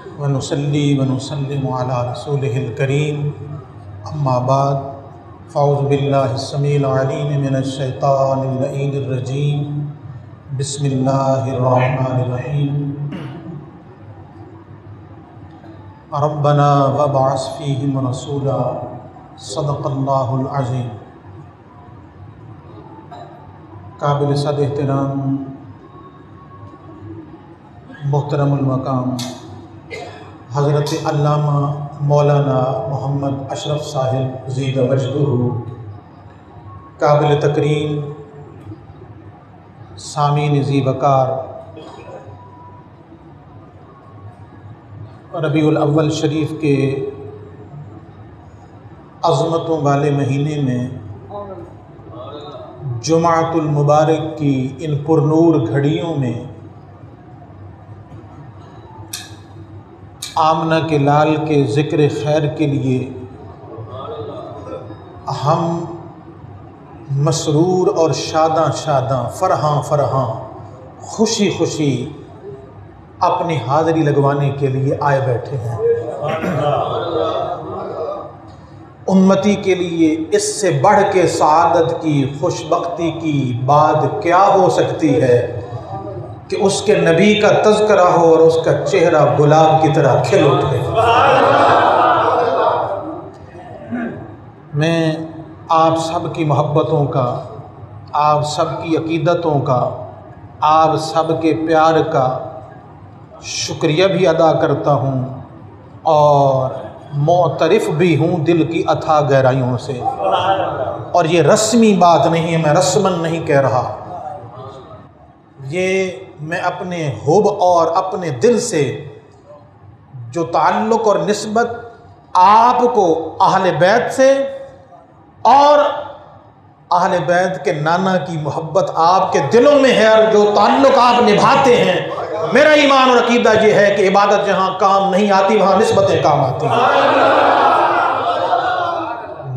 ونصلي ونسلم على رسوله الكريم اما بعد فاعوذ بالله السميع العليم من الشيطان اللعين الرجيم بسم الله الرحمن الرحيم ربنا وابعث فيهم رسولا صدق الله العظيم۔ قابل صد احترام محترم المقام حضرت علامہ مولانا محمد اشرف صاحب زید مجدہ، قابل تکریم سامعین ذی وقار، ربیع الاول شریف کے عظمتوں والے مہینے میں جمعۃ المبارک کی ان پرنور گھڑیوں میں آمنہ کے لال کے ذکر خیر کے لیے ہم مسرور اور شاداں شاداں، فرحاں فرحاں، خوشی خوشی اپنی حاضری لگوانے کے لیے آئے بیٹھے ہیں۔ امتی کے لیے اس سے بڑھ کے سعادت کی، خوش بختی کی بات کیا ہو سکتی ہے کہ اس کے نبی کا تذکرہ ہو اور اس کا چہرہ گلاب کی طرح کھل اٹھے۔ میں آپ سب کی محبتوں کا، آپ سب کی عقیدتوں کا، آپ سب کے پیار کا شکریہ بھی ادا کرتا ہوں اور معترف بھی ہوں دل کی اتھاہ گہرائیوں سے۔ اور یہ رسمی بات نہیں ہے، میں رسماً نہیں کہہ رہا، یہ میں اپنے حب اور اپنے دل سے جو تعلق اور نسبت آپ کو اہل بیت سے اور اہل بیت کے نانا کی محبت آپ کے دلوں میں ہے اور جو تعلق آپ نبھاتے ہیں، میرا ایمان اور عقیدہ یہ ہے کہ عبادت جہاں کام نہیں آتی وہاں نسبتیں کام آتی ہیں۔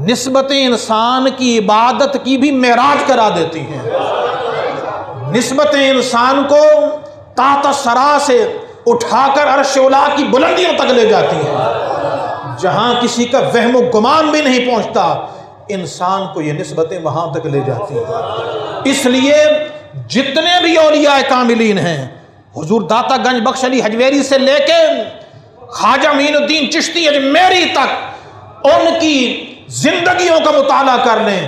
نسبتیں انسان کی عبادت کی بھی معراج کرا دیتی ہیں، نسبتیں انسان کو تحت ثری سے اٹھا کر عرش اولیٰ کی بلندیوں تک لے جاتی ہیں، جہاں کسی کا وہم و گمان بھی نہیں پہنچتا، انسان کو یہ نسبتیں وہاں تک لے جاتی ہیں۔ اس لیے جتنے بھی اولیاء کاملین ہیں، حضور داتا گنج بخش علی حجویری سے لے کے خواجہ معین الدین چشتی اجمیری تک، ان کی زندگیوں کا مطالعہ کر لیں،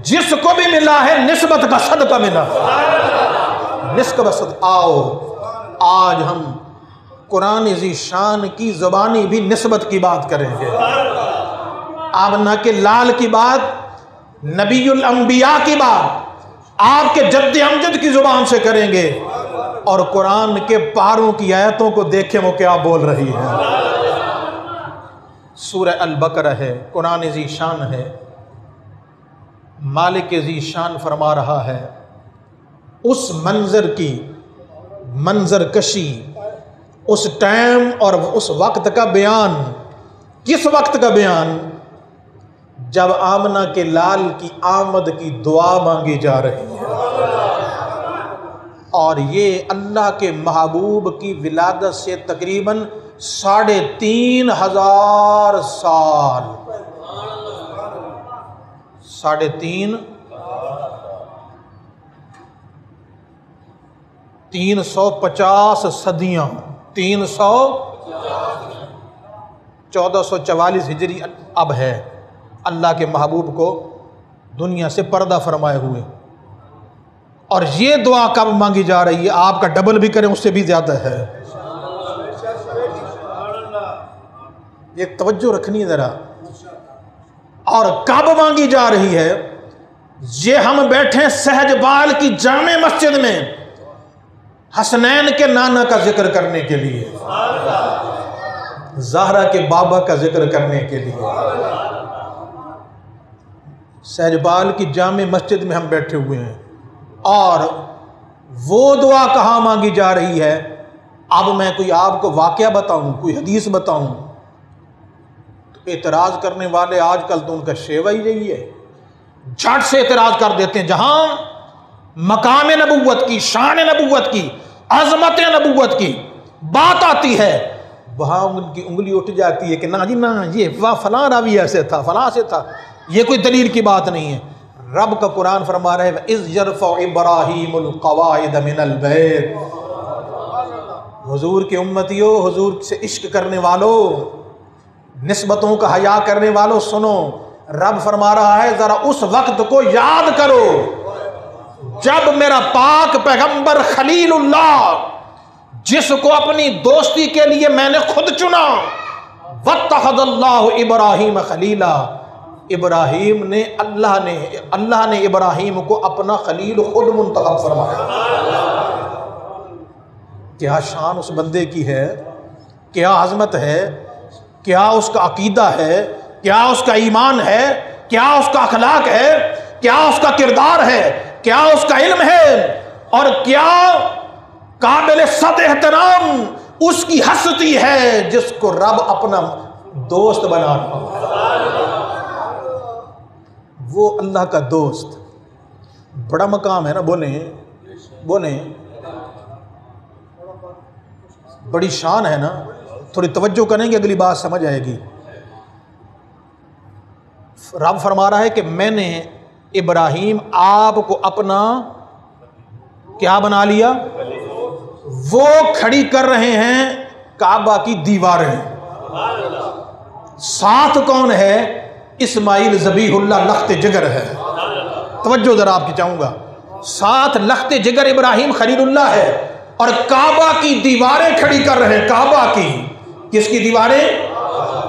جس کو بھی ملا ہے نسبت کا صدقہ ملا۔ نسبت صدقہ آؤ آج ہم قرآن ذی شان کی زبانی بھی نسبت کی بات کریں گے، آمنہ کے لال کی بات، نبی الانبیاء کی بات آپ کے جد امجد کی زبان سے کریں گے، اور قرآن کے پاروں کی آیتوں کو دیکھیں وہ کیا بول رہی ہے۔ سورہ البقرہ ہے، قرآن ذی شان ہے، مالک ذی شان فرما رہا ہے، اس منظر کی منظر کشی، اس ٹائم اور اس وقت کا بیان۔ کس وقت کا بیان؟ جب آمنہ کے لال کی آمد کی دعا مانگی جا رہی ہے، اور یہ اللہ کے محبوب کی ولادت سے تقریباً 3500 سال، 350 صدیاں، 1444 ہجری اب ہے اللہ کے محبوب کو دنیا سے پردہ فرمائے ہوئے، اور یہ دعا کب مانگی جا رہی ہے؟ آپ کا ڈبل بھی کریں اس سے بھی زیادہ ہے۔ یہ توجہ رکھنی ہے ذرا۔ اور کب مانگی جا رہی ہے؟ یہ ہم بیٹھے سہج بال کی جامع مسجد میں حسنین کے نانا کا ذکر کرنے کے لیے، زہرا کے بابا کا ذکر کرنے کے لیے، سہج بال کی جامع مسجد میں ہم بیٹھے ہوئے ہیں، اور وہ دعا کہاں مانگی جا رہی ہے؟ اب میں کوئی آپ کو واقعہ بتاؤں، کوئی حدیث بتاؤں تو اعتراض کرنے والے آج کل تو ان کا شیوہ ہی یہی ہے، جھٹ سے اعتراض کر دیتے ہیں۔ جہاں مقام نبوت کی، شان نبوت کی، عظمت نبوت کی بات آتی ہے، وہاں ان کی انگلی اٹھ جاتی ہے کہ نا جی نا، یہ فلاں راوی ایسے تھا، فلاں سے تھا، یہ کوئی دلیل کی بات نہیں ہے۔ رب کا قرآن فرما رہے اِذْ يَرْفَعُ إِبْرَاهِيمُ الْقَوَاعِدَ مِنَ الْبَيْتِ۔ حضور کے امتیوں، حضور سے عشق کرنے والوں، نسبتوں کا حیا کرنے والوں، سنو، رب فرما رہا ہے ذرا اس وقت کو یاد کرو جب میرا پاک پیغمبر خلیل اللہ، جس کو اپنی دوستی کے لیے میں نے خود چنا، وَاتَّخَذَ اللَّهُ إِبْرَاهِيمَ خَلِيلًا، ابراہیم نے اللہ نے ابراہیم کو اپنا خلیل خود منتخب فرمایا۔ کیا شان اس بندے کی ہے، کیا عظمت ہے، کیا اس کا عقیدہ ہے، کیا اس کا ایمان ہے، کیا اس کا اخلاق ہے، کیا اس کا کردار ہے، کیا اس کا علم ہے، اور کیا قابل صد احترام اس کی ہستی ہے جس کو رب اپنا دوست بنا رہا۔ وہ اللہ کا دوست، بڑا مقام ہے نا، بولیں، بڑی شان ہے نا۔ تھوڑی توجہ کریں گے اگلی بات سمجھ آئے گی۔ رب فرما رہا ہے کہ میں نے ابراہیم آپ کو اپنا کیا بنا لیا۔ وہ کھڑی کر رہے ہیں کعبہ کی دیواریں، ساتھ کون ہے؟ اسماعیل ذبیح اللہ لخت جگر ہے۔ توجہ ذرا آپ کی چاہوں گا، ساتھ لخت جگر ابراہیم خلیل اللہ ہے، اور کعبہ کی دیواریں کھڑی کر رہے ہیں۔ کعبہ کی، کس کی دیواریں؟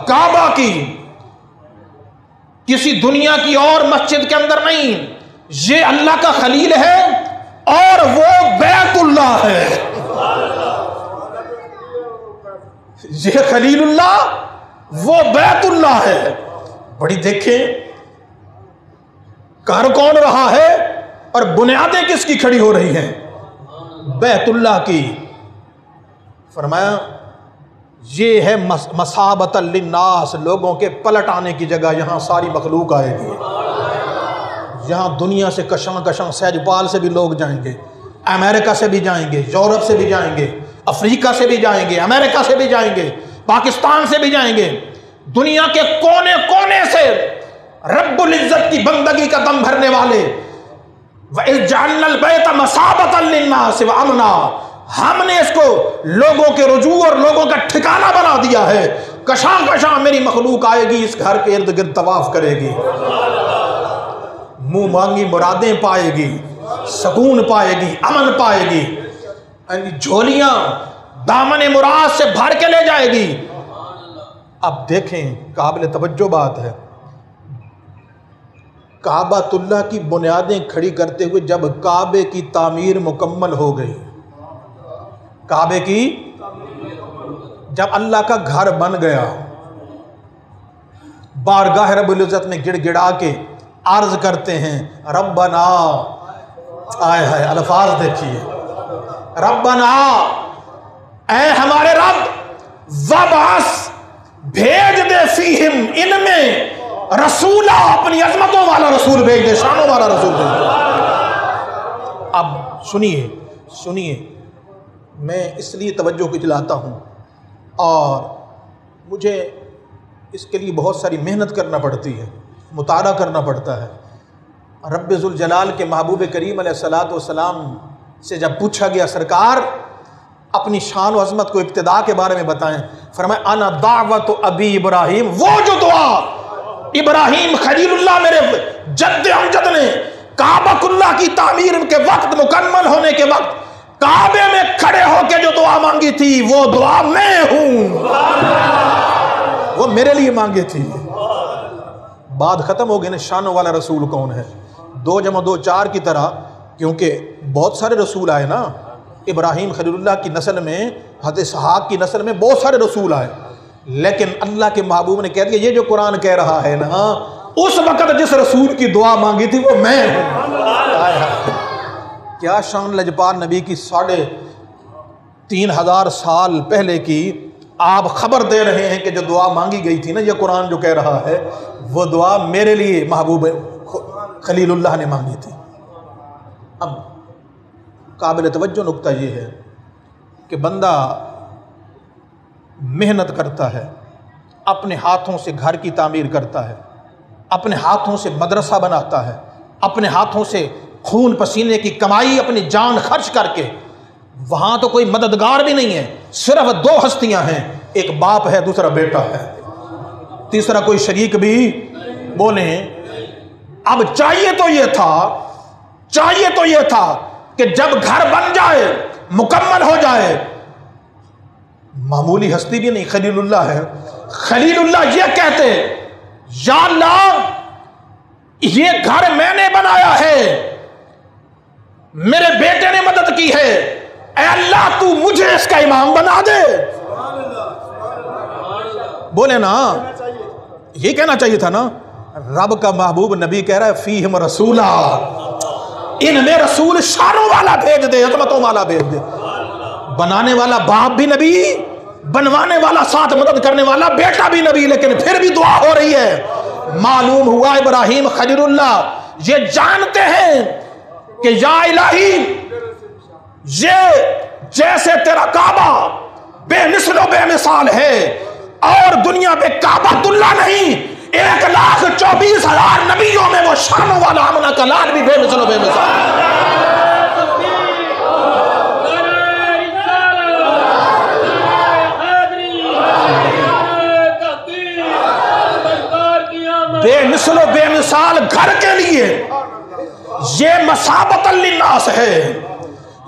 کعبہ کی، کسی دنیا کی اور مسجد کے اندر نہیں۔ یہ اللہ کا خلیل ہے اور وہ بیت اللہ ہے۔ یہ خلیل اللہ، وہ بیت اللہ ہے۔ بڑی دیکھیں کر کون رہا ہے اور بنیادیں کس کی کھڑی ہو رہی ہیں؟ بیت اللہ کی۔ فرمایا یہ ہے مثابۃ للناس، لوگوں کے پلٹ آنے کی جگہ، یہاں ساری مخلوق آئے گی۔ یہاں دنیا سے کشاں سہج پال سے بھی لوگ جائیں گے، امریکہ سے بھی جائیں گے، یورپ سے بھی جائیں گے، افریقہ سے بھی جائیں گے، امریکہ سے بھی جائیں گے، پاکستان سے بھی جائیں گے، دنیا کے کونے کونے سے رب العزت کی بندگی کا دم بھرنے والے۔ وَإِذْ جَعَلْنَا الْبَيْتَ مَثَابَةً لِلنَّاسِ وَأَمْنًا، ہم نے اس کو لوگوں کے رجوع اور لوگوں کا ٹھکانہ بنا دیا ہے۔ کشاں کشاں میری مخلوق آئے گی، اس گھر کے ارد گرد طواف کرے گی، منہ مانگی مرادیں پائے گی، سکون پائے گی، امن پائے گی، جھولیاں دامن مراد سے بھر کے لے جائے گی۔ اب دیکھیں قابل توجہ بات ہے، کعبۃ اللہ کی بنیادیں کھڑی کرتے ہوئے جب کعبے کی تعمیر مکمل ہو گئی، کعبے کی جب اللہ کا گھر بن گیا، بارگاہ رب العزت میں گڑ گڑا کے عرض کرتے ہیں ربنا، آئے ہے الفاظ دیکھیے، ربنا، اے ہمارے رب، وبعث، بھیج دے فیہم، ان میں رسولہ، اپنی عظمتوں والا رسول بھیج دے، شانوں والا رسول بھیج دے۔ اب سنیے، میں اس لیے توجہ کو دلاتا ہوں، اور مجھے اس کے لیے بہت ساری محنت کرنا پڑتی ہے، مطالعہ کرنا پڑتا ہے۔ رب ذوالجلال کے محبوب کریم علیہ السلام سے جب پوچھا گیا سرکار اپنی شان و عظمت کو ابتدا کے بارے میں بتائیں، فرمایا انا دعوت ابی ابراہیم، وہ جو دعا ابراہیم خلیل اللہ میرے جد امجد نے کعبہ اللہ کی تعمیر کے وقت، مکمل ہونے کے وقت کعبے میں کھڑے ہو کے جو دعا مانگی تھی، وہ دعا میں ہوں، وہ میرے لیے مانگی تھی۔ بات ختم ہو گئی نا، شان والا رسول کون ہے؟ 2 + 2 4 کی طرح، کیونکہ بہت سارے رسول آئے نا، ابراہیم خلیل اللہ کی نسل میں، حضرت اسحاق کی نسل میں بہت سارے رسول آئے، لیکن اللہ کے محبوب نے کہہ دیا یہ جو قرآن کہہ رہا ہے نا، اس وقت جس رسول کی دعا مانگی تھی وہ میں ہوں۔ کیا شان لجپال نبی کی 3500 سال پہلے کی آپ خبر دے رہے ہیں کہ جو دعا مانگی گئی تھی نا، یہ قرآن جو کہہ رہا ہے، وہ دعا میرے لیے محبوب خلیل اللہ نے مانگی تھی۔ اب قابل توجہ نکتہ یہ ہے کہ بندہ محنت کرتا ہے، اپنے ہاتھوں سے گھر کی تعمیر کرتا ہے، اپنے ہاتھوں سے مدرسہ بناتا ہے، اپنے ہاتھوں سے خون پسینے کی کمائی اپنی جان خرچ کر کے، وہاں تو کوئی مددگار بھی نہیں ہے، صرف دو ہستیاں ہیں، ایک باپ ہے دوسرا بیٹا ہے، تیسرا کوئی شریک بھی بولیں۔ اب چاہیے تو یہ تھا کہ جب گھر بن جائے، مکمل ہو جائے، معمولی ہستی بھی نہیں، خلیل اللہ ہے، خلیل اللہ یہ کہتے یا اللہ یہ گھر میں نے بنایا ہے، میرے بیٹے نے مدد کی ہے، اے اللہ تو مجھے اس کا امام بنا دے۔ بولے نا، یہ کہنا چاہیے تھا نا، رب کا محبوب نبی کہہ رہا ہے فیہم رسولہ، ان میں رسول شانوں والا بھیج دے، عظمتوں والا بھیج دے۔ بنانے والا باپ بھی نبی، بنوانے والا ساتھ مدد کرنے والا بیٹا بھی نبی، لیکن پھر بھی دعا ہو رہی ہے۔ معلوم ہوا ابراہیم خلیل اللہ یہ جانتے ہیں کہ یا الہی یہ جیسے تیرا کعبہ بے مثل و بے مثال ہے، اور دنیا پہ کعبۃ اللہ نہیں، 1,24,000 نبیوں میں وہ شانوں والا آمنہ کا لال بھی بے مثل و بے مثال ہے۔ بے مثل و بے مثال گھر کے لیے یہ مثابۃ للناس ہے،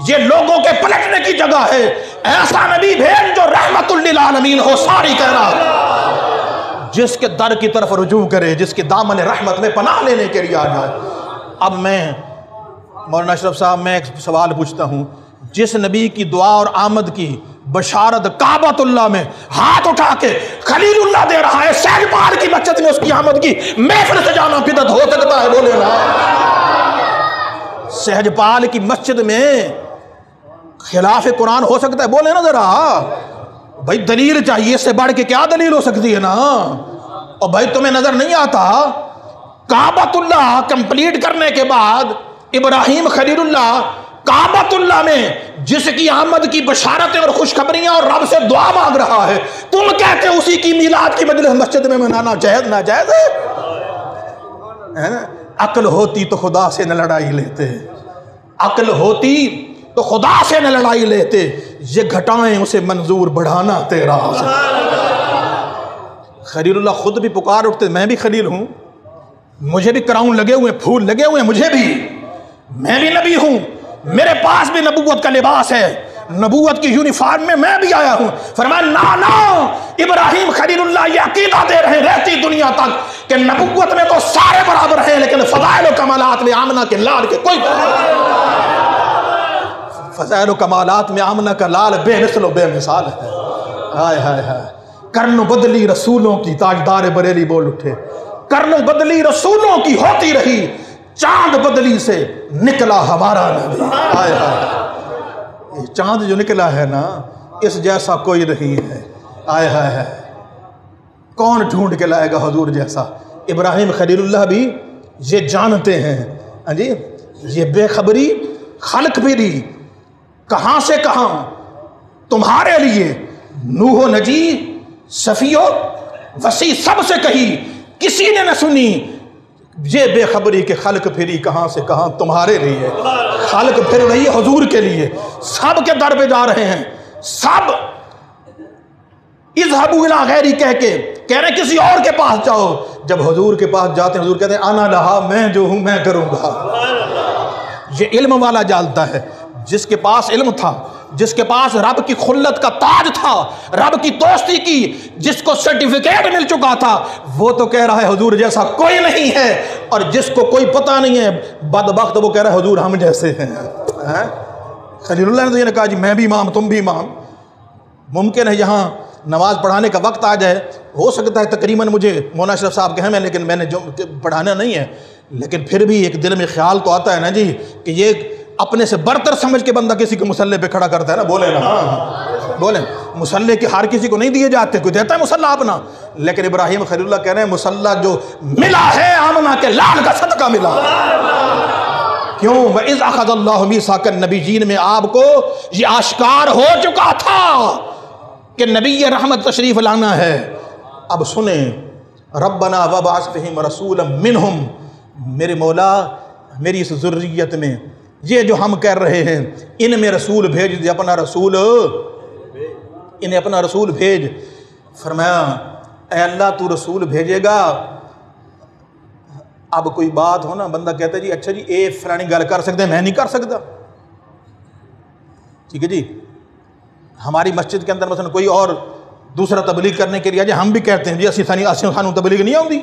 یہ لوگوں کے پلٹنے کی جگہ ہے۔ ایسا نبی بھیج جو رحمت للعالمین ہو، ساری کائنات جس کے در کی طرف رجوع کرے، جس کے دامن رحمت میں پناہ لینے کے لیے آ جائے۔ اب میں مولانا اشرف صاحب میں ایک سوال پوچھتا ہوں، جس نبی کی دعا اور آمد کی بشارت کعبۃ اللہ میں ہاتھ اٹھا کے خلیل اللہ دے رہا ہے، سہج پال کی مسجد میں اس کی آمد کی محفل سے جانا بدعت ہو سکتا ہے؟ بولے نا، سہج پال کی مسجد میں خلاف قرآن ہو سکتا ہے؟ بولے نا ذرا بھائی، دلیل چاہیے، اس سے بڑھ کے کیا دلیل ہو سکتی ہے نا؟ اور بھائی تمہیں نظر نہیں آتا کعبۃ اللہ کمپلیٹ کرنے کے بعد ابراہیم خلیل اللہ کعبۃ اللہ میں جس کی آمد کی بشارتیں اور خوشخبریاں اور رب سے دعا مانگ رہا ہے، تم کہتے اسی کی میلاد کی مجلس مسجد میں منانا جائز ناجائز ہے؟ عقل ہوتی تو خدا سے نہ لڑائی لیتے، عقل ہوتی تو خدا سے نہ لڑائی لیتے، یہ گھٹائیں اسے منظور بڑھانا تیرا۔ خلیل اللہ خود بھی پکار اٹھتے، میں بھی خلیل ہوں، مجھے بھی کراؤن لگے ہوئے، پھول لگے ہوئے، مجھے بھی، میں بھی نبی ہوں، میرے پاس بھی نبوت کا لباس ہے، نبوت کی یونیفارم میں میں بھی آیا ہوں۔ فرمایا نا ابراہیم خلیل اللہ یہ عقیدہ دے رہے رہتی دنیا تک کہ نبوت میں تو سارے برابر ہیں، لیکن فضائل و کمالات میں آمنہ کے لال کے کوئی فضائل و کمالات میں آمنہ کا لال بے مثل و بے مثال ہے۔ ہائے ہائے ہائے، کرن بدلی رسولوں کی، تاجدار بریلی بول اٹھے، کرن بدلی رسولوں کی ہوتی رہی، چاند بدلی سے نکلا ہمارا نبی۔ ہائے ہائے، یہ چاند جو نکلا ہے نا، اس جیسا کوئی نہیں ہے۔ ہائے ہائے ہائے، کون ڈھونڈ کے لائے گا حضور جیسا؟ ابراہیم خلیل اللہ بھی یہ جانتے ہیں، ہاں جی، یہ بے خبری خلق بھی کہاں سے کہاں تمہارے لیے نوح و نجی، صفی و وسیع سب سے کہی، کسی نے نہ سنی، یہ بے خبری کے خلق پھری کہاں سے کہاں تمہارے لیے، خلق پھر رہی ہے حضور کے لیے، سب کے در پہ جا رہے ہیں، سب اذهبوا الی غیری کہہ رہے ہیں کسی اور کے پاس جاؤ۔ جب حضور کے پاس جاتے ہیں حضور کہتے ہیں انا لہا، میں جو ہوں میں کروں گا۔ یہ علم والا جانتا ہے، جس کے پاس علم تھا، جس کے پاس رب کی خلت کا تاج تھا، رب کی دوستی کی جس کو سرٹیفکیٹ مل چکا تھا، وہ تو کہہ رہا ہے حضور جیسا کوئی نہیں ہے، اور جس کو کوئی پتہ نہیں ہے بدبخت وہ کہہ رہا ہے حضور ہم جیسے ہیں۔ خلیل اللہ نے کہا جی میں بھی امام تم بھی امام۔ ممکن ہے یہاں نماز پڑھانے کا وقت آ جائے، ہو سکتا ہے تقریباً مجھے مولانا اشرف صاحب کہیں میں، لیکن میں نے جو پڑھانا نہیں ہے، لیکن پھر بھی ایک دل میں خیال تو آتا ہے نا جی کہ یہ اپنے سے برتر سمجھ کے بندہ کسی کو مسلح پہ کھڑا کرتا ہے نا۔ بولے نا، ہاں بولیں، مسلح کے ہر کسی کو نہیں دیے جاتے، کوئی دیتا ہے مسلح اپنا، لیکن ابراہیم خلیل اللہ کہہ رہے ہیں مسلح جو ملا ہے آمنہ کے لال کا صدقہ ملا۔ کیوں؟ وَإِذْ أَخَذَ اللَّهُ مِيثَاقَ النَّبِيِّينَ میں آپ کو یہ آشکار ہو چکا تھا کہ نبی رحمت تشریف لانا ہے۔ اب سنیں، ربنا وبعث فیہم رسولا منہم، میرے مولا میری اس ذریت میں یہ جو ہم کر رہے ہیں ان میں رسول بھیج دے، اپنا رسول، انہیں اپنا رسول بھیج۔ فرمایا اے اللہ تو رسول بھیجے گا، اب کوئی بات ہو نا بندہ کہتا ہے جی اچھا جی اے فلانی گل کر سکتے ہیں، میں نہیں کر سکتا، ٹھیک ہے جی۔ ہماری مسجد کے اندر مثلا کوئی اور دوسرا تبلیغ کرنے کے لیے جی ہم بھی کہتے ہیں جی سانو تبلیغ نہیں آتی،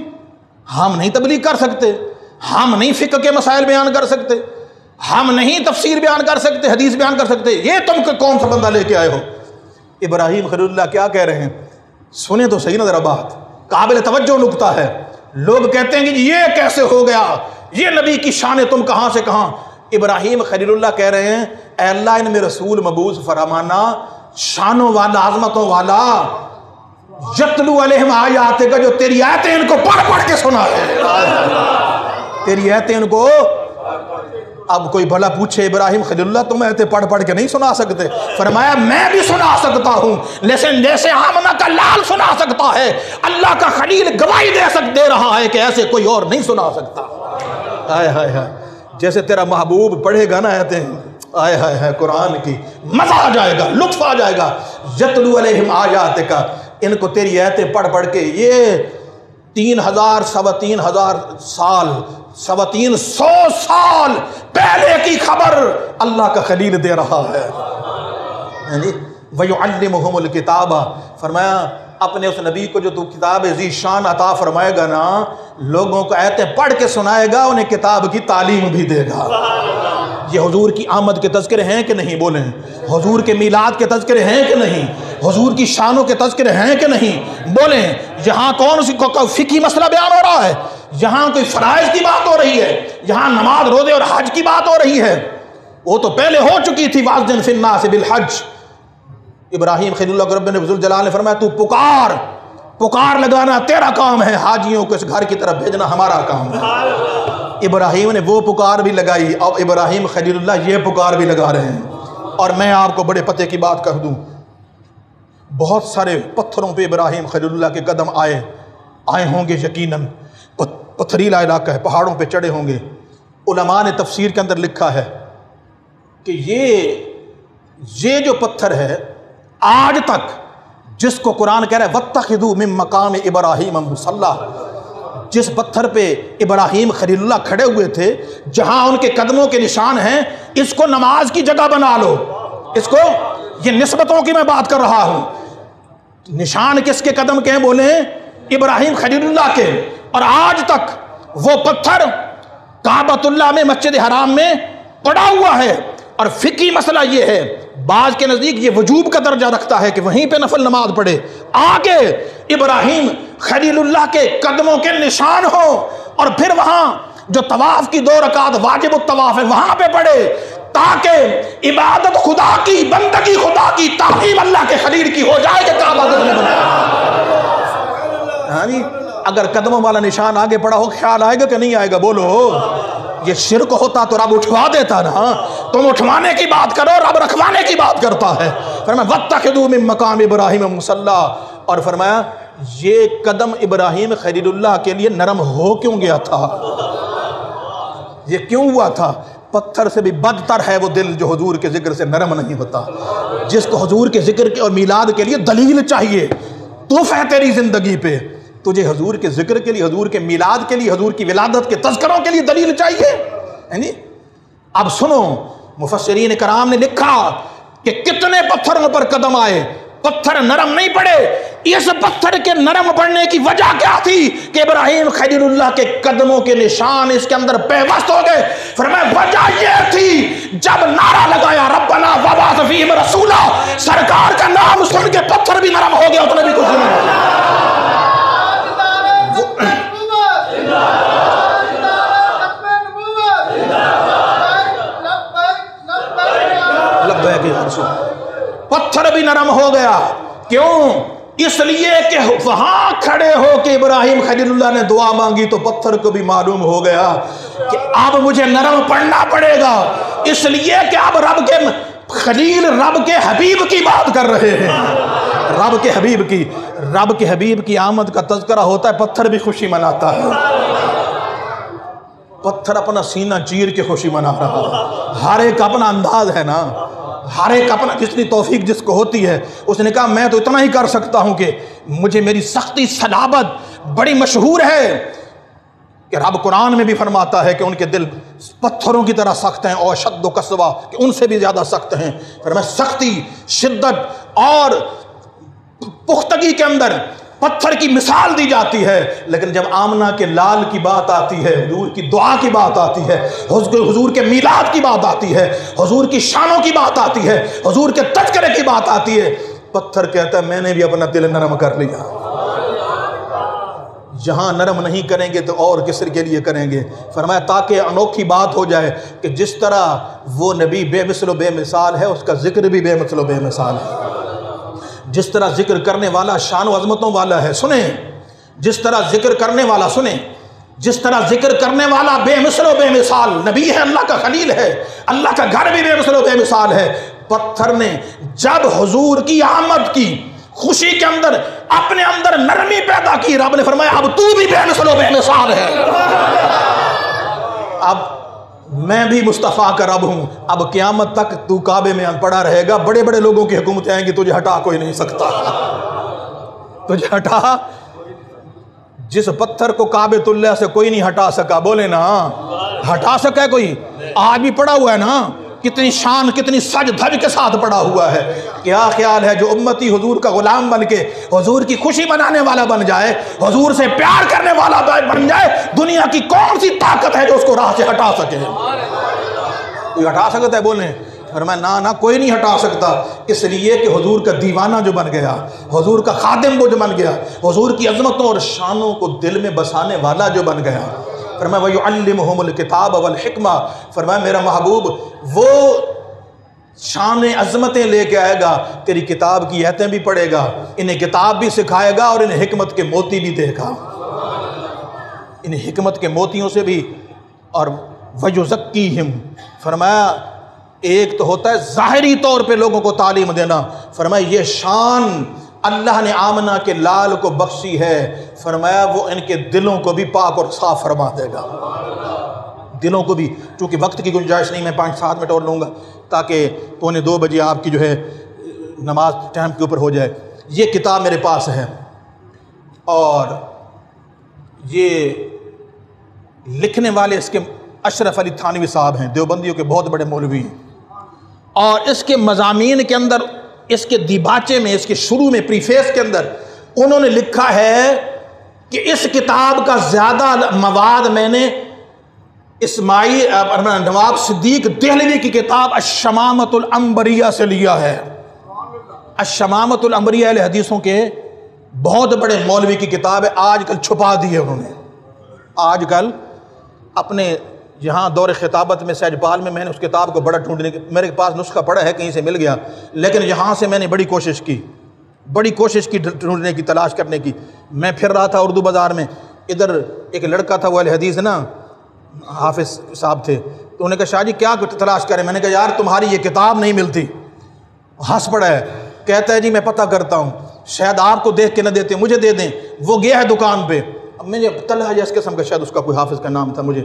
ہم نہیں تبلیغ کر سکتے، ہم نہیں فقہ کے مسائل بیان کر سکتے، ہم نہیں تفسیر بیان کر سکتے، حدیث بیان کر سکتے، یہ تم کون سا بندہ لے کے آئے ہو؟ ابراہیم خلیل اللہ کیا کہہ رہے ہیں؟ سنیں تو صحیح نظر بات، قابل توجہ نکتہ ہے۔ لوگ کہتے ہیں کہ یہ کیسے ہو گیا، یہ نبی کی شان تم کہاں سے کہاں؟ ابراہیم خلیل اللہ کہہ رہے ہیں اے اللہ ان میں رسول مبعوث فرمانا، شانوں والا، عظمتوں والا، یتلو علیہم آیاتک کا، جو تیری آیتیں ان کو پڑھ پڑھ کے سنا ہے، تیری آیتیں ان کو۔ اب کوئی بھلا پوچھے ابراہیم خلیل اللہ تم آیتیں پڑھ پڑھ کے نہیں سنا سکتے؟ فرمایا میں بھی سنا سکتا ہوں، لیکن جیسے آمنہ کا لال سنا سکتا ہے، اللہ کا خلیل گواہی دے رہا ہے کہ ایسے کوئی اور نہیں سنا سکتا۔ ہائے ہائے ہائے، جیسے تیرا محبوب پڑھے گا نا آیتیں، آئے ہائے ہائے قرآن کی، مزہ آ جائے گا، لطف آ جائے گا۔ یتلو علیہم آیاتک، ان کو تیری آیتیں پڑھ پڑھ کے، یہ 3000 3,500 سال 350 سال پہلے کی خبر اللہ کا خلیل دے رہا ہے۔ وَيُعَلِّمُهُمُ الْكِتَابَ، فرمایا اپنے اس نبی کو جو تو کتاب ذی شان عطا فرمائے گا نا، لوگوں کو آیتیں پڑھ کے سنائے گا، انہیں کتاب کی تعلیم بھی دے گا۔ یہ حضور کی آمد کے تذکرے ہیں کہ نہیں؟ بولیں۔ حضور کے میلاد کے تذکرے ہیں کہ نہیں؟ حضور کی شانوں کے تذکرے ہیں کہ نہیں؟ بولیں۔ یہاں کون سی فقہی مسئلہ بیان ہو رہا ہے؟ یہاں کوئی فرائض کی بات ہو رہی ہے؟ یہاں نماز، روزے اور حج کی بات ہو رہی ہے؟ وہ تو پہلے ہو چکی تھی، وَأَذِّن فِي النَّاسِ بِالْحَجِّ۔ ابراہیم خلیل اللہ کو رب نے ذوالجلال نے فرمایا تو پکار لگانا تیرا کام ہے، حاجیوں کو اس گھر کی طرف بھیجنا ہمارا کام ہے۔ ابراہیم نے وہ پکار بھی لگائی، اب ابراہیم خلیل اللہ یہ پکار بھی لگا رہے ہیں۔ اور میں آپ کو بڑے پتے کی بات کہہ دوں، بہت سارے پتھروں پہ ابراہیم خلیل اللہ کے قدم آئے ہوں گے، یقیناً پتھریلا علاقہ ہے، پہاڑوں پہ چڑھے ہوں گے۔ علماء نے تفسیر کے اندر لکھا ہے کہ یہ جو پتھر ہے آج تک، جس کو قرآن کہہ رہا ہے وَاتَّخِذُوا مِن مَقَامِ إِبْرَاهِيمَ مُصَلًّى، جس پتھر پہ ابراہیم خلیل اللہ کھڑے ہوئے تھے، جہاں ان کے قدموں کے نشان ہیں، اس کو نماز کی جگہ بنا لو۔ اس کو، یہ نسبتوں کی میں بات کر رہا ہوں، نشان کس کے قدم کے ہیں؟ بولیں ابراہیم خلیل اللہ کے۔ اور آج تک وہ پتھر کعبۃ اللہ میں، مسجد حرام میں پڑا ہوا ہے۔ اور فقہی مسئلہ یہ ہے، بعض کے نزدیک یہ وجوب کا درجہ رکھتا ہے کہ وہیں پہ نفل نماز پڑھے، آگے ابراہیم خلیل اللہ کے قدموں کے نشان ہو، اور پھر وہاں جو طواف کی 2 رکعت واجب الطواف ہے وہاں پہ پڑھے، تاکہ عبادت خدا کی، بندگی خدا کی، تعظیم اللہ کے خلیل کی ہو جائے کہ کعبہ نے بنایا۔ اگر قدموں والا نشان آگے پڑا ہو، خیال آئے گا کہ نہیں آئے گا؟ بولو۔ یہ شرک ہوتا تو رب اٹھوا دیتا نا، تم اٹھوانے کی بات کرو، رب رکھوانے کی بات کرتا ہے۔ فرمایا وَاتَّخِذُوا مِن مَقَامِ إِبْرَاهِيمَ مُصَلًّى، اور فرمایا یہ قدم ابراہیم خلیل اللہ کے لیے نرم ہو کیوں گیا تھا؟ یہ کیوں ہوا تھا؟ پتھر سے بھی بدتر ہے وہ دل جو حضور کے ذکر سے نرم نہیں ہوتا، جس کو حضور کے ذکر کے اور میلاد کے لیے دلیل چاہیے۔ توف ہے تیری زندگی پہ، تجھے حضور کے ذکر کے لیے، حضور کے میلاد کے لیے، حضور کی ولادت کے تذکروں کے لیے دلیل چاہیے۔ یعنی اب سنو، مفسرین کرام نے لکھا کہ کتنے پتھروں پر قدم آئے، پتھر نرم نہیں پڑے۔ اس پتھر کے نرم پڑنے کی وجہ کیا تھی؟ کہ ابراہیم خلیل اللہ کے قدموں کے نشان اس کے اندر پیوست ہو گئے۔ فرمایا وجہ یہ تھی، جب نعرہ لگایا ربنا وبعث فیہم رسولا، سرکار کا نام سن کے پتھر بھی نرم ہو گیا، اس نے بھی کچھ نہیں۔ پتھر بھی نرم ہو گیا، کیوں؟ اس لیے کہ وہاں کھڑے ہو کے ابراہیم خلیل اللہ نے دعا مانگی تو پتھر کو بھی معلوم ہو گیا کہ اب مجھے نرم پڑنا پڑے گا، اس لیے کہ اب رب کے خلیل، رب کے حبیب کی بات کر رہے ہیں، رب کے حبیب کی آمد کا تذکرہ ہوتا ہے، پتھر بھی خوشی مناتا ہے، پتھر اپنا سینہ چیر کے خوشی منا رہا ہے۔ ہر ایک اپنا انداز ہے نا، ہر ایک اپنا، جتنی توفیق جس کو ہوتی ہے۔ اس نے کہا میں تو اتنا ہی کر سکتا ہوں کہ مجھے میری سختی صلابت بڑی مشہور ہے، کہ رب قرآن میں بھی فرماتا ہے کہ ان کے دل پتھروں کی طرح سخت ہیں، اور شد و قسوہ، کہ ان سے بھی زیادہ سخت ہیں۔ فرمایا سختی، شدت اور پختگی کے اندر پتھر کی مثال دی جاتی ہے، لیکن جب آمنہ کے لال کی بات آتی ہے، حضور کی دعا کی بات آتی ہے، حضور کے میلاد کی بات آتی ہے، حضور کی شانوں کی بات آتی ہے، حضور کے تذکرے کی بات آتی ہے، پتھر کہتا ہے میں نے بھی اپنا دل نرم کر لیا۔ جہاں نرم نہیں کریں گے تو اور کس کے لیے کریں گے؟ فرمایا تاکہ انوکھی بات ہو جائے کہ جس طرح وہ نبی بے مثل و بے مثال ہے، اس کا ذکر بھی بے مثل و بے مثال ہے۔ جس طرح ذکر کرنے والا شان و عظمتوں والا ہے، سنیں، جس طرح ذکر کرنے والا، سنیں، جس طرح ذکر کرنے والا بے مثل و بے مثال نبی ہے، اللہ کا خلیل ہے، اللہ کا گھر بھی بے مثل و بے مثال ہے، پتھر نے جب حضور کی آمد کی خوشی کے اندر اپنے اندر نرمی پیدا کی، رب نے فرمایا اب تو بھی بے مثل و بے مثال ہے، اب میں بھی مصطفیٰ کا رب ہوں، اب قیامت تک تو کعبے میں پڑا رہے گا، بڑے بڑے لوگوں کی حکومتیں آئیں گی، تجھے ہٹا کوئی نہیں سکتا، تجھے ہٹا، جس پتھر کو کعبۃ اللہ سے کوئی نہیں ہٹا سکا، بولے نا ہٹا سکا ہے کوئی؟ آج بھی پڑا ہوا ہے نا، کتنی شان کتنی سج دھج کے ساتھ پڑا ہوا ہے۔ کیا خیال ہے جو امتی حضور کا غلام بن کے حضور کی خوشی منانے والا بن جائے، حضور سے پیار کرنے والا بن جائے، دنیا کی کون سی طاقت ہے جو اس کو راہ سے ہٹا سکے؟ کوئی ہٹا سکتا ہے؟ بولیں۔ فرمایا نہ کوئی نہیں ہٹا سکتا، اس لیے کہ حضور کا دیوانہ جو بن گیا، حضور کا خادم وہ جو بن گیا، حضور کی عظمتوں اور شانوں کو دل میں بسانے والا جو بن گیا۔ فرمایا وَيُعَلِّمُهُمُ الْكِتَابَ وَالْحِكْمَةَ، فرمایا میرا محبوب وہ شان عظمتیں لے کے آئے گا، تیری کتاب کی آیتیں بھی پڑھے گا، انہیں کتاب بھی سکھائے گا اور انہیں حکمت کے موتی بھی دے گا، انہیں حکمت کے موتیوں سے بھی، اور وَيُزَكِّيهِمْ، فرمایا ایک تو ہوتا ہے ظاہری طور پہ لوگوں کو تعلیم دینا، فرمایا یہ شان اللہ نے آمنہ کے لال کو بخشی ہے، فرمایا وہ ان کے دلوں کو بھی پاک اور صاف فرما دے گا، دلوں کو بھی۔ چونکہ وقت کی گنجائش نہیں، میں 5-7 منٹ اور لوں گا تاکہ 1:45 بجے آپ کی جو ہے نماز ٹائم کے اوپر ہو جائے۔ یہ کتاب میرے پاس ہے اور یہ لکھنے والے اس کے اشرف علی تھانوی صاحب ہیں، دیوبندیوں کے بہت بڑے مولوی ہیں، اور اس کے مضامین کے اندر، اس کے دیباچے میں، اس کے شروع میں، پریفیس کے اندر انہوں نے لکھا ہے کہ اس کتاب کا زیادہ مواد میں نے نواب صدیق دہلوی کی کتاب الشمامۃ العنبریہ سے لیا ہے۔ الشمامۃ العنبریہ اہل حدیثوں کے بہت بڑے مولوی کی کتاب ہے، آج کل چھپا دی ہے انہوں نے، آج کل اپنے یہاں دور خطابت میں سہجپال میں نے اس کتاب کو بڑا ڈھونڈنے کے، میرے پاس نسخہ پڑا ہے، کہیں سے مل گیا، لیکن یہاں سے میں نے بڑی کوشش کی ڈھونڈنے کی، تلاش کرنے کی۔ میں پھر رہا تھا اردو بازار میں، ادھر ایک لڑکا تھا وہ اہل حدیث نا، حافظ صاحب تھے، تو انہوں نے کہا شاہ جی کیا تلاش کریں؟ میں نے کہا یار تمہاری یہ کتاب نہیں ملتی، ہنس پڑا ہے، کہتا ہے جی میں پتہ کرتا ہوں، شاید آپ کو دیکھ کے نہ دیتے، مجھے دے دیں۔ وہ گیا ہے دکان پہ، اب مجھے طلحہ اس قسم کا، شاید اس کا کوئی حافظ کا نام تھا، مجھے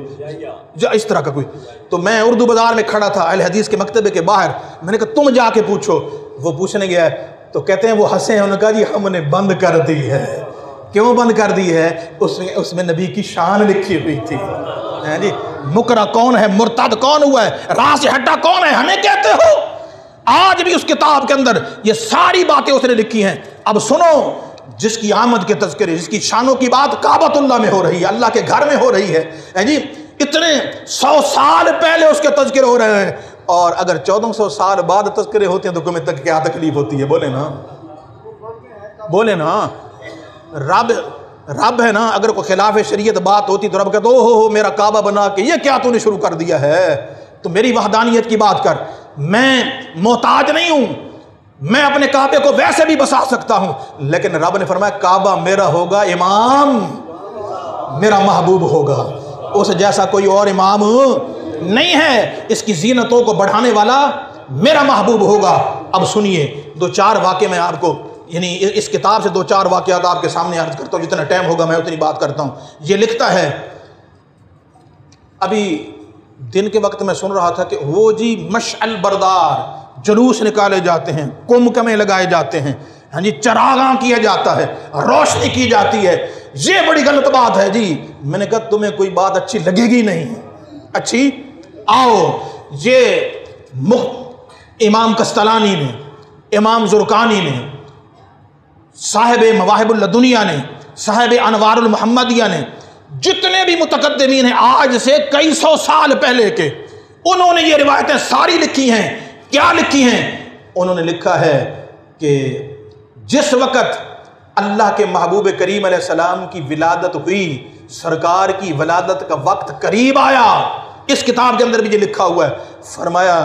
اس طرح کا کوئی، تو میں اردو بازار میں کھڑا تھا اہل حدیث کے مکتبے کے باہر، میں نے کہا تم جا کے پوچھو۔ وہ پوچھنے گیا ہے تو کہتے ہیں وہ ہنسے ہیں، انہوں نے کہا جی ہم نے بند کر دی ہے۔ کیوں بند کر دی ہے؟ اس میں نبی کی شان لکھی ہوئی تھی، جی مکرہ کون ہے، مرتد کون ہوا ہے، راہ سے ہٹا کون ہے، ہمیں کہتے ہو؟ آج بھی اس کتاب کے اندر یہ ساری باتیں اس نے لکھی ہیں۔ اب سنو، جس کی آمد کے تذکرے، جس کی شانوں کی بات کعبۃ اللہ میں ہو رہی ہے، اللہ کے گھر میں ہو رہی ہے جی، اتنے 100 سال پہلے اس کے تذکرے ہو رہے ہیں، اور اگر 1400 سال بعد تذکرے ہوتے ہیں تو تمہیں تک کیا تکلیف ہوتی ہے؟ بولے نا رب ہے نا، اگر کوئی خلاف شریعت بات ہوتی تو رب کہتا ہو میرا کعبہ بنا کے یہ کیا تو نے شروع کر دیا ہے، تو میری وحدانیت کی بات کر، میں محتاج نہیں ہوں، میں اپنے کعبے کو ویسے بھی بسا سکتا ہوں، لیکن رب نے فرمایا کعبہ میرا ہوگا، امام میرا محبوب ہوگا، اس جیسا کوئی اور امام نہیں ہے، اس کی زینتوں کو بڑھانے والا میرا محبوب ہوگا۔ اب سنیے 2-4 واقعے میں آپ کو یعنی اس کتاب سے 2-4 واقعات آپ کے سامنے عرض کرتا ہوں، جتنا ٹائم ہوگا میں اتنی بات کرتا ہوں۔ یہ لکھتا ہے، ابھی دن کے وقت میں سن رہا تھا کہ وہ جی مشعل بردار جلوس نکالے جاتے ہیں، کمکمے لگائے جاتے ہیں، ہاں جی چراغاں کیا جاتا ہے، روشنی کی جاتی ہے، یہ بڑی غلط بات ہے جی۔ میں نے کہا تمہیں کوئی بات اچھی لگے گی نہیں، اچھی آؤ، یہ امام کستلانی نے، امام زرقانی نے، صاحب مواہب اللدنیہ نے، صاحب انوار المحمدیہ نے، جتنے بھی متقدمین ہیں آج سے کئی سو سال پہلے کے، انہوں نے یہ روایتیں ساری لکھی ہیں۔ کیا لکھی ہیں؟ انہوں نے لکھا ہے کہ جس وقت اللہ کے محبوب کریم علیہ السلام کی ولادت ہوئی، سرکار کی ولادت کا وقت قریب آیا، اس کتاب کے اندر بھی یہ لکھا ہوا ہے، فرمایا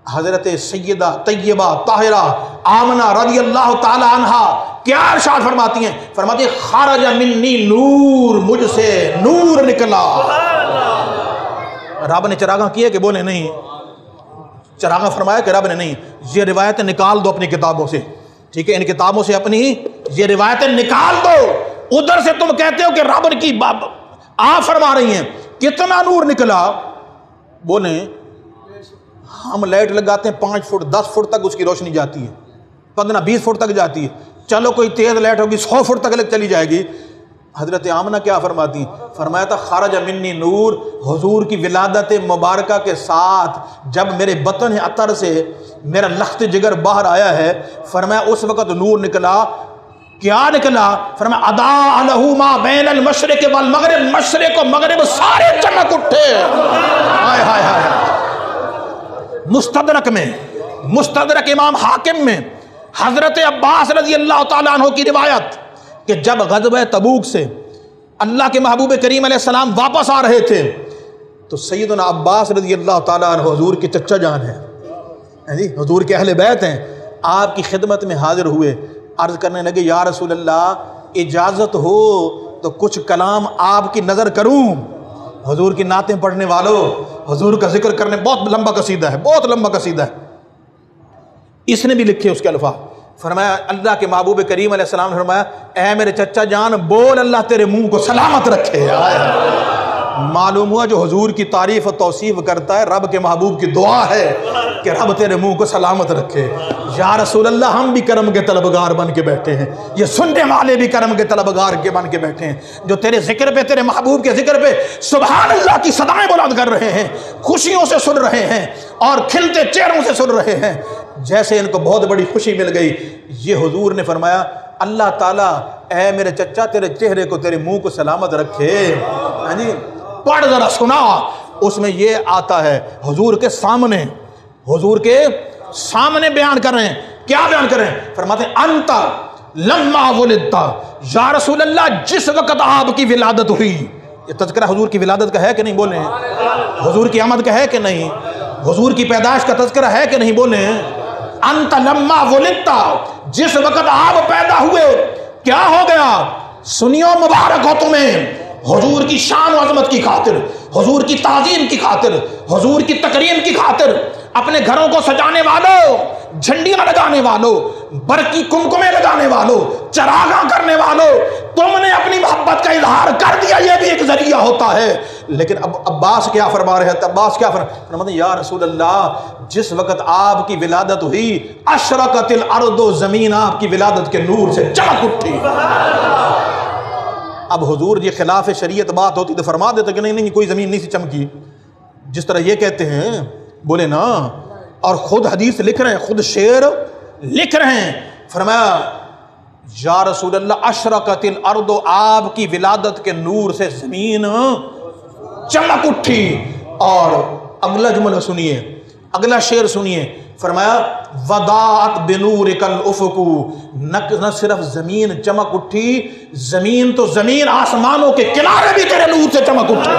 حضرت سیدہ طیبہ طاہرہ آمنہ رضی اللہ تعالی عنہا کیا ارشاد فرماتی ہیں؟ فرماتی ہیں خرج منی نور، مجھ سے نور نکلا۔ رب نے چراغاں کیے کہ بولے نہیں؟ چراغاں فرمایا کہ رب نے نہیں۔ یہ روایتیں نکال دو اپنی کتابوں سے، ٹھیک ہے، ان کتابوں سے اپنی یہ روایتیں نکال دو۔ ادھر سے تم کہتے ہو کہ رب کی آپ فرما رہی ہیں کتنا نور نکلا؟ بولیں ہم لائٹ لگاتے ہیں 5 فٹ 10 فٹ تک اس کی روشنی جاتی ہے، 15-20 فٹ تک جاتی ہے، چلو کوئی تیز لائٹ ہوگی 100 فٹ تک چلی جائے گی۔ حضرت آمنہ کیا فرماتی ہیں؟ فرمایا تھا خرج منی نور، حضور کی ولادت مبارکہ کے ساتھ جب میرے بطن عطر سے میرا لخت جگر باہر آیا ہے، فرمایا اس وقت نور نکلا۔ کیا نکلا؟ فرمایا اضاء لہ ما بین المشرق والمغرب، مشرق و مغرب سارے چمک اٹھے۔ ہائے ہائے ہائے۔ مستدرک میں، مستدرک امام حاکم میں حضرت عباس رضی اللہ تعالیٰ عنہ کی روایت کہ جب غزوہ تبوک سے اللہ کے محبوب کریم علیہ السلام واپس آ رہے تھے تو سیدنا عباس رضی اللہ تعالیٰ عنہ حضور کی چچا جان ہیں، حضور کے اہل بیت ہیں، آپ کی خدمت میں حاضر ہوئے، عرض کرنے لگے یا رسول اللہ اجازت ہو تو کچھ کلام آپ کی نظر کروں۔ حضور کی نعتیں پڑھنے والوں، حضور کا ذکر کرنے، بہت لمبا قصیدہ ہے، بہت لمبا قصیدہ ہے، اس نے بھی لکھے اس کے الفاظ۔ فرمایا اللہ کے محبوب کریم علیہ السلام نے فرمایا اے میرے چچا جان بول اللہ تیرے منہ کو سلامت رکھے۔ معلوم ہوا جو حضور کی تعریف و توصیف کرتا ہے رب کے محبوب کی دعا ہے کہ رب تیرے منہ کو سلامت رکھے۔ یا رسول اللہ ہم بھی کرم کے طلبگار بن کے بیٹھے ہیں، یہ سننے والے بھی کرم کے طلبگار کے بن کے بیٹھے ہیں، جو تیرے ذکر پہ، تیرے محبوب کے ذکر پہ سبحان اللہ کی صدائیں بلند کر رہے ہیں، خوشیوں سے سن رہے ہیں اور کھلتے چہروں سے سن رہے ہیں، جیسے ان کو بہت بڑی خوشی مل گئی۔ یہ حضور نے فرمایا اللہ تعالیٰ اے میرے چچا تیرے چہرے کو، تیرے منہ کو سلامت رکھے۔ ہاں جی پڑھ ذرا سنا، اس میں یہ آتا ہے حضور کے سامنے، حضور کے سامنے بیان کر رہے ہیں۔ کیا بیان کر رہے ہیں؟ فرماتے ہیں انت لما ولدت، یا رسول اللہ جس وقت آپ کی ولادت ہوئی۔ یہ تذکرہ حضور کی ولادت کا ہے کہ نہیں؟ بولیں حضور کی آمد کا ہے کہ نہیں؟ حضور کی پیدائش کا تذکرہ ہے کہ نہیں؟ بولیں انت لما ولدت، جس وقت آپ پیدا ہوئے کیا ہو گیا؟ سنیو مبارک ہو تمہیں، حضور کی شان و عظمت کی خاطر، حضور کی تعظیم کی خاطر، حضور کی تکریم کی خاطر، اپنے گھروں کو سجانے والوں، جھنڈیاں لگانے والوں، برقی کمکمے لگانے والوں، چراغاں کرنے والوں، تم نے اپنی محبت کا اظہار کر دیا، یہ بھی ایک ذریعہ ہوتا ہے۔ لیکن اب عباس کیا فرما رہے ہیں؟ عباس کیا فرماتے ہیں؟ یا رسول اللہ جس وقت آپ کی ولادت ہوئی اشرقت الارض، زمین آپ کی ولادت کے نور سے چمک اٹھی۔ اب حضور یہ خلاف شریعت بات ہوتی تو فرما دیتے کہ نہیں کوئی زمین نہیں سی چمکی، جس طرح یہ کہتے ہیں، بولے نا، اور خود حدیث لکھ رہے ہیں، خود شعر لکھ رہے ہیں۔ فرمایا یا رسول اللہ اشرقت الارض، آپ کی ولادت کے نور سے زمین چمک اٹھی۔ اور اگلا جملہ سنیے، اگلا شعر سنیے، فرمایا وضاعت بنورک الافق، نہ صرف زمین چمک اٹھی، زمین تو زمین، آسمانوں کے کنارے بھی تیرے نور سے چمک اٹھے،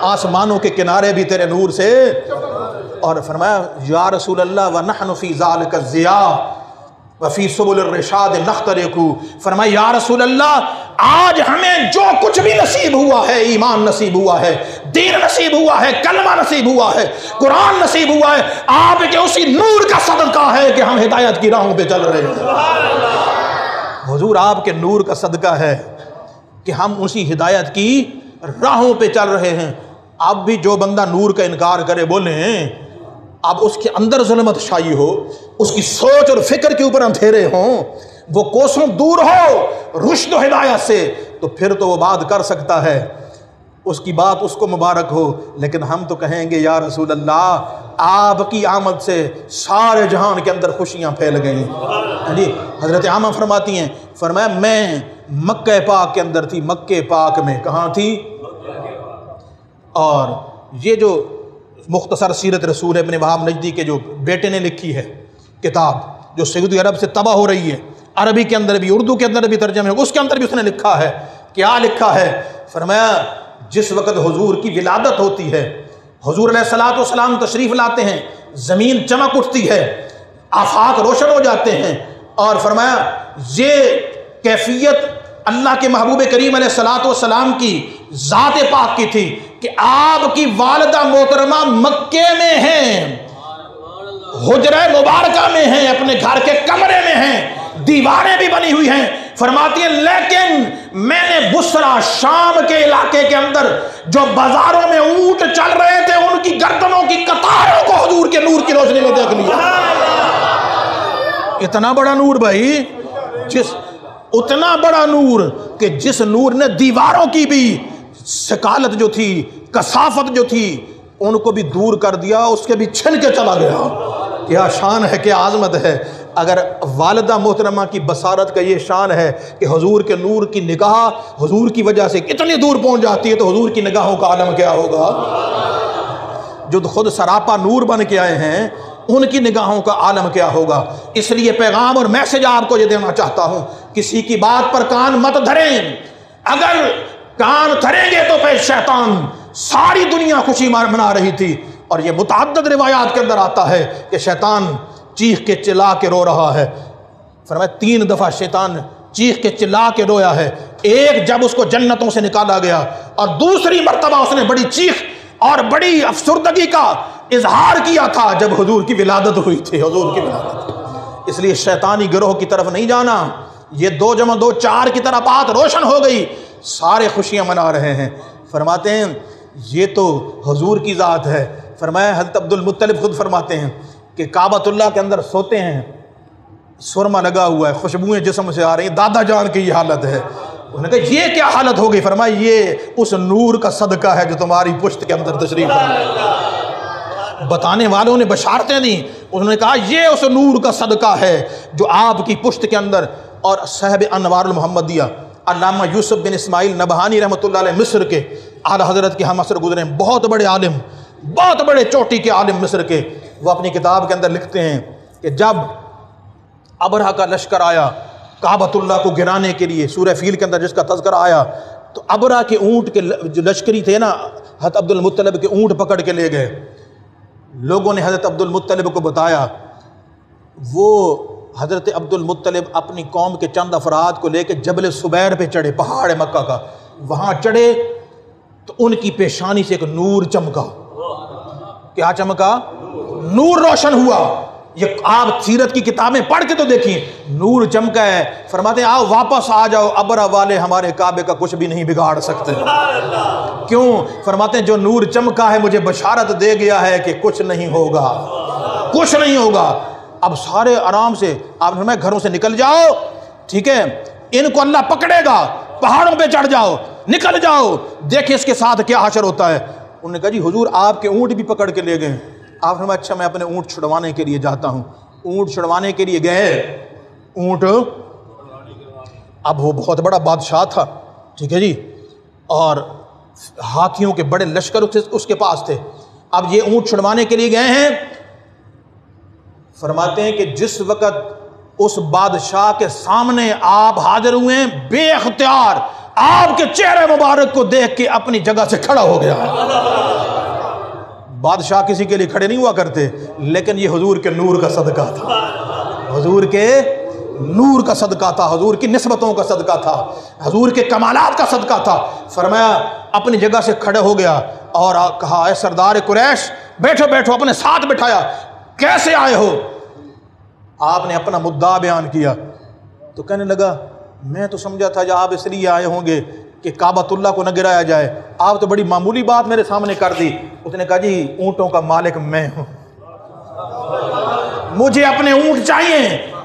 آسمانوں کے کنارے بھی تیرے نور سے۔ اور فرمایا یا رسول اللہ ونحن فی ذالک الضیاء وفی سبل الرشاد نخترق، فرمایا یا رسول اللہ آج ہمیں جو کچھ بھی نصیب ہوا ہے، ایمان نصیب ہوا ہے، دین نصیب ہوا ہے، کلمہ نصیب ہوا ہے، قرآن نصیب ہوا ہے، آپ کے اسی نور کا صدقہ ہے کہ ہم ہدایت کی راہوں پہ چل رہے ہیں۔ حضور آپ کے نور کا صدقہ ہے کہ ہم اسی ہدایت کی راہوں پہ چل رہے ہیں۔ اب بھی جو بندہ نور کا انکار کرے، بولیں اب اس کے اندر ظلمت شائی ہو، اس کی سوچ اور فکر کے اوپر اندھیرے ہوں، وہ کوسوں دور ہو رشد و ہدایت سے، تو پھر تو وہ بات کر سکتا ہے، اس کی بات اس کو مبارک ہو۔ لیکن ہم تو کہیں گے یا رسول اللہ آپ کی آمد سے سارے جہان کے اندر خوشیاں پھیل گئیں۔ جی حضرت عامہ فرماتی ہیں، فرمایا میں مکہ پاک کے اندر تھی، مکہ پاک میں کہاں تھی؟ اور یہ جو مختصر سیرت رسول ابن وہاب نجدی کے جو بیٹے نے لکھی ہے کتاب، جو سعودی عرب سے تباہ ہو رہی ہے، عربی کے اندر بھی اردو کے اندر بھی ترجمے، اس کے اندر بھی اس نے لکھا ہے، کیا لکھا ہے؟ فرمایا جس وقت حضور کی ولادت ہوتی ہے، حضور علیہ الصلوۃ والسلام تشریف لاتے ہیں، زمین چمک اٹھتی ہے، آفاق روشن ہو جاتے ہیں، اور فرمایا یہ کیفیت اللہ کے محبوب کریم علیہ الصلوۃ والسلام کی ذات پاک کی تھی کہ آپ کی والدہ محترمہ مکے میں ہیں، حجرہ مبارکہ میں ہیں، اپنے گھر کے کمرے میں ہیں، دیواریں بھی بنی ہوئی ہیں۔ فرماتی ہیں لیکن میں نے بصرہ شام کے علاقے کے اندر جو بازاروں میں اونٹ چل رہے تھے، ان کی گردنوں کی قطاروں کو حضور کے نور کی روشنی میں دیکھ لیا۔ اتنا بڑا نور بھائی، اتنا بڑا نور کہ جس نور نے دیواروں کی بھی ثقالت جو تھی، کثافت جو تھی، ان کو بھی دور کر دیا، اس کے بھی چھن کے چلا گیا۔ کیا شان ہے، کیا عظمت ہے۔ اگر والدہ محترمہ کی بصارت کا یہ شان ہے کہ حضور کے نور کی نگاہ حضور کی وجہ سے کتنی دور پہنچ جاتی ہے، تو حضور کی نگاہوں کا عالم کیا ہوگا؟ جو خود سراپا نور بن کے آئے ہیں، ان کی نگاہوں کا عالم کیا ہوگا۔ اس لیے پیغام اور میسج آپ کو یہ دینا چاہتا ہوں، کسی کی بات پر کان مت دھریں، اگر کان دھریں گے تو پھر شیطان، ساری دنیا خوشی منا رہی تھی، اور یہ متعدد روایات کے اندر آتا ہے کہ شیطان چیخ کے چلا کے رو رہا ہے۔ فرمایا 3 دفعہ شیطان چیخ کے چلا کے رویا ہے، ایک جب اس کو جنتوں سے نکالا گیا، اور دوسری مرتبہ اس نے بڑی چیخ اور بڑی افسردگی کا اظہار کیا تھا جب حضور کی ولادت ہوئی تھی، حضور کی ولادت۔ اس لیے شیطانی گروہ کی طرف نہیں جانا، یہ 2 + 2 4 کی طرح بات روشن ہو گئی، سارے خوشیاں منا رہے ہیں۔ فرماتے ہیں یہ تو حضور کی ذات ہے۔ فرمایا حضرت عبد المطلب خود فرماتے ہیں کہ کعبۃ اللہ کے اندر سوتے ہیں، سرما لگا ہوا ہے، خوشبوئیں جسم سے آ رہی ہیں، دادا جان کی یہ حالت ہے۔ انہوں نے کہا یہ کیا حالت ہوگی؟ فرمایا یہ اس نور کا صدقہ ہے جو تمہاری پشت کے اندر تشریف ہے۔ بتانے والوں نے بشارتیں دیں، انہوں نے کہا یہ اس نور کا صدقہ ہے جو آپ کی پشت کے اندر۔ اور صاحب انوار المحمدیہ علامہ یوسف بن اسماعیل نبہانی رحمۃ اللہ علیہ مصر کے اعلیٰ حضرت کے ہم عصر گزرے ہیں، بہت بڑے عالم، بہت بڑے چوٹی کے عالم مصر کے، وہ اپنی کتاب کے اندر لکھتے ہیں کہ جب ابرہہ کا لشکر آیا کعبۃ اللہ کو گرانے کے لیے، سورہ فیل کے اندر جس کا تذکرہ آیا، تو ابرہہ کے اونٹ کے جو لشکری تھے نا، حضرت عبد المطلب کے اونٹ پکڑ کے لے گئے۔ لوگوں نے حضرت عبد المطلب کو بتایا، وہ حضرت عبد المطلب اپنی قوم کے چند افراد کو لے کے جبل سبیر پہ چڑھے، پہاڑ مکہ کا، وہاں چڑھے تو ان کی پیشانی سے ایک نور چمکا۔ کیا چمکا؟ نور روشن ہوا۔ یہ آپ سیرت کی کتابیں پڑھ کے تو دیکھیں، نور چمکا ہے۔ فرماتے ہیں آؤ واپس آ جاؤ، ابرہ والے ہمارے کعبے کا کچھ بھی نہیں بگاڑ سکتے۔ کیوں؟ فرماتے ہیں جو نور چمکا ہے مجھے بشارت دے گیا ہے کہ کچھ نہیں ہوگا، کچھ نہیں ہوگا۔ اب سارے آرام سے آپ نے فرمایا گھروں سے نکل جاؤ، ٹھیک ہے، ان کو اللہ پکڑے گا، پہاڑوں پہ چڑھ جاؤ، نکل جاؤ، دیکھیں اس کے ساتھ کیا حشر ہوتا ہے۔ انہوں نے کہا جی حضور آپ کے اونٹ بھی پکڑ کے لے گئے۔ آپ نے فرمایا اچھا میں اپنے اونٹ چھڑوانے کے لیے جاتا ہوں۔ اونٹ چھڑوانے کے لیے گئے، اونٹ، اب وہ بہت بڑا بادشاہ تھا، ٹھیک ہے جی، اور ہاتھیوں کے بڑے لشکر اس کے پاس تھے۔ اب یہ اونٹ چھڑوانے کے لیے گئے ہیں۔ فرماتے ہیں کہ جس وقت اس بادشاہ کے سامنے آپ حاضر ہوئے ہیں، بے اختیار آپ کے چہرے مبارک کو دیکھ کے اپنی جگہ سے کھڑا ہو گیا۔ بادشاہ کسی کے لیے کھڑے نہیں ہوا کرتے، لیکن یہ حضور کے نور کا صدقہ تھا، حضور کے نور کا صدقہ تھا، حضور کی نسبتوں کا صدقہ تھا، حضور کے کمالات کا صدقہ تھا۔ فرمایا اپنی جگہ سے کھڑے ہو گیا اور کہا اے سردار قریش بیٹھو بیٹھو، اپنے ساتھ بٹھایا، کیسے آئے ہو؟ آپ نے اپنا مدعا بیان کیا تو کہنے لگا میں تو سمجھا تھا آپ اس لیے آئے ہوں گے کہ کعبۃ اللہ کو نہ گرایا جائے، آپ تو بڑی معمولی بات میرے سامنے کر دی۔ اس نے کہا جی اونٹوں کا مالک میں ہوں، مجھے اپنے اونٹ چاہیے،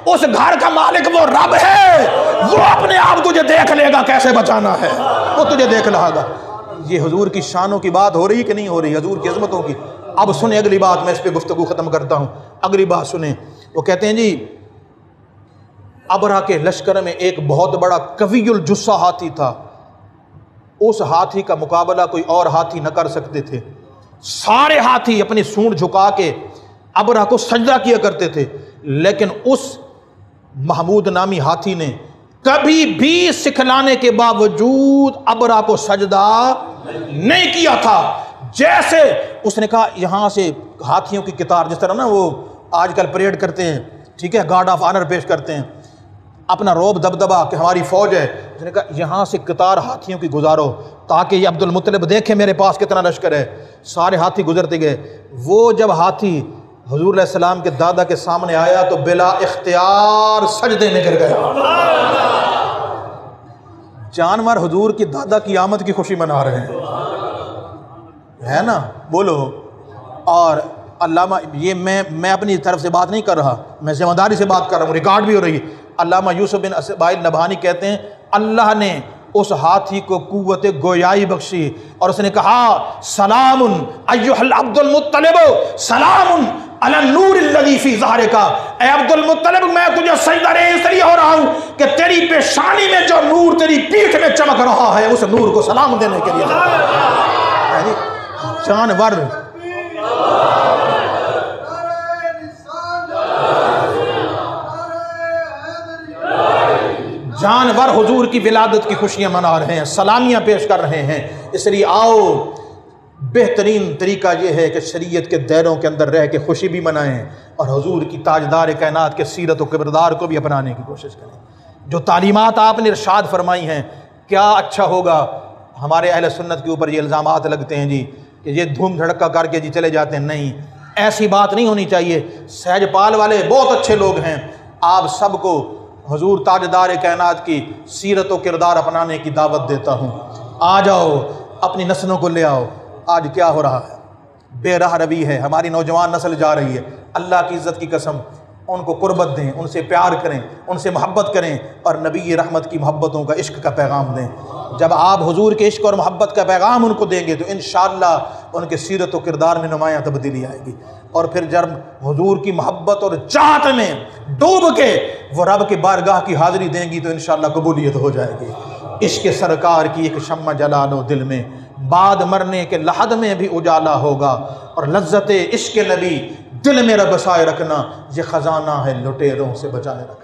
اس گھر کا مالک وہ رب ہے، وہ اپنے آپ تجھے دیکھ لے گا کیسے بچانا ہے، وہ تجھے دیکھ لے گا۔ یہ حضور کی شانوں کی بات ہو رہی کہ نہیں ہو رہی، حضور کی عظمتوں کی؟ اب سنیں اگلی بات، میں اس پہ گفتگو ختم کرتا ہوں، اگلی بات سنیں۔ وہ کہتے ہیں جی ابرہہ کے لشکر میں ایک بہت بڑا قوی الجثہ ہاتھی تھا، اس ہاتھی کا مقابلہ کوئی اور ہاتھی نہ کر سکتے تھے، سارے ہاتھی اپنی سونڈ جھکا کے ابرہہ کو سجدہ کیا کرتے تھے، لیکن اس محمود نامی ہاتھی نے کبھی بھی سکھلانے کے باوجود ابرہہ کو سجدہ نہیں کیا تھا۔ جیسے اس نے کہا یہاں سے ہاتھیوں کی قطار، جس طرح نا وہ آج کل پریڈ کرتے ہیں، ٹھیک ہے، گارڈ آف آنر پیش کرتے ہیں، اپنا روب دبدبا کہ ہماری فوج ہے، اس نے کہا یہاں سے قطار ہاتھیوں کی گزارو تاکہ یہ عبد المطلب دیکھے میرے پاس کتنا لشکر ہے۔ سارے ہاتھی گزرتے گئے، وہ جب ہاتھی حضور علیہ السلام کے دادا کے سامنے آیا تو بلا اختیار سجدے میں گر گیا۔ جانور حضور کی دادا کی آمد کی خوشی منا رہے ہیں، ہے نا، بولو۔ اور علامہ، یہ میں اپنی طرف سے بات نہیں کر رہا، میں ذمہ داری سے بات کر رہا ہوں، ریکارڈ بھی ہو رہی ہے۔ علامہ یوسف بن اسماعیل نبہانی کہتے ہیں اللہ نے اس ہاتھی کو قوت گویائی بخشی اور اس نے کہا سلام ایھا العبد المطلب، سلام علی النور الذی فی ظہرک، اے عبد المطلب میں تجھے سجدہ اس لیے ہو رہا ہوں کہ تیری پیشانی میں جو نور تیری پیٹھ میں چمک رہا ہے اس نور کو سلام دینے کے لیے۔ جانور جانور حضور کی ولادت کی خوشیاں منا رہے ہیں، سلامیاں پیش کر رہے ہیں۔ اس لیے آؤ بہترین طریقہ یہ ہے کہ شریعت کے دائروں کے اندر رہ کے خوشی بھی منائیں اور حضور کی تاجدار کائنات کے سیرت و کردار کو بھی اپنانے کی کوشش کریں۔ جو تعلیمات آپ نے ارشاد فرمائی ہیں، کیا اچھا ہوگا ہمارے اہل سنت کے اوپر یہ الزامات لگتے ہیں جی کہ یہ دھوم دھڑکا کر کے جی چلے جاتے ہیں، نہیں، ایسی بات نہیں ہونی چاہیے۔ سہج پال والے بہت اچھے لوگ ہیں، آپ سب کو حضور تاجدار کائنات کی سیرت و کردار اپنانے کی دعوت دیتا ہوں۔ آ جاؤ اپنی نسلوں کو لے آؤ۔ آج کیا ہو رہا ہے؟ بے راہ روی ہے، ہماری نوجوان نسل جا رہی ہے۔ اللہ کی عزت کی قسم ان کو قربت دیں، ان سے پیار کریں، ان سے محبت کریں اور نبی رحمت کی محبتوں کا عشق کا پیغام دیں۔ جب آپ حضور کے عشق اور محبت کا پیغام ان کو دیں گے تو انشاءاللہ ان کے سیرت و کردار میں نمایاں تبدیلی آئے گی، اور پھر جب حضور کی محبت اور چاہت میں ڈوب کے وہ رب کی بارگاہ کی حاضری دیں گی تو انشاءاللہ قبولیت ہو جائے گی۔ عشق سرکار کی ایک شمع جلا لو دل میں، بعد مرنے کے لحد میں بھی اجالا ہوگا، اور لذت عشق نبی دل میں بسائے رکھنا، یہ خزانہ ہے لٹیروں سے بچائے رکھنا۔